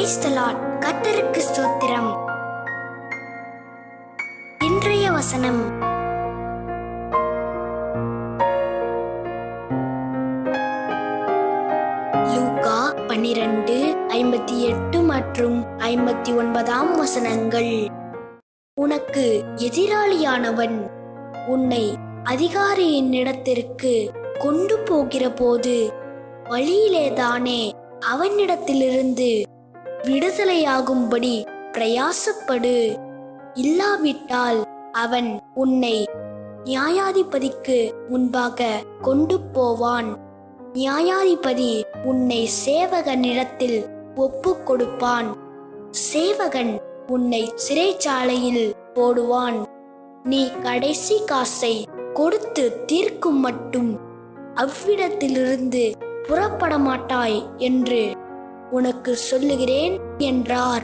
Praise the Lord. கர்த்தருக்கு ஸ்தோத்திரம். இன்றைய வசனம் லூக்கா 12:58 மற்றும் 59 வசனங்கள். உனக்கு எதிராளியானவன் உன்னை அதிகாரியின் இடத்திற்கு கொண்டு போகிற போது வழியிலேதானே அவனிடத்திலிருந்து விடுதலையாகும்படி பிரயாசப்படு. இல்லாவிட்டால் அவன் உன்னை நியாயாதிபதிக்கு முன்பாக கொண்டு போவான். நியாயாதிபதி உன்னை சேவகனிடத்தில் ஒப்பு கொடுப்பான். சேவகன் உன்னை சிறைச்சாலையில் போடுவான். நீ கடைசி காசை கொடுத்து தீர்க்கும் மட்டும் அவ்விடத்திலிருந்து புறப்பட மாட்டாய் என்று உனக்கு சொல்லுகிறேன் என்றார்.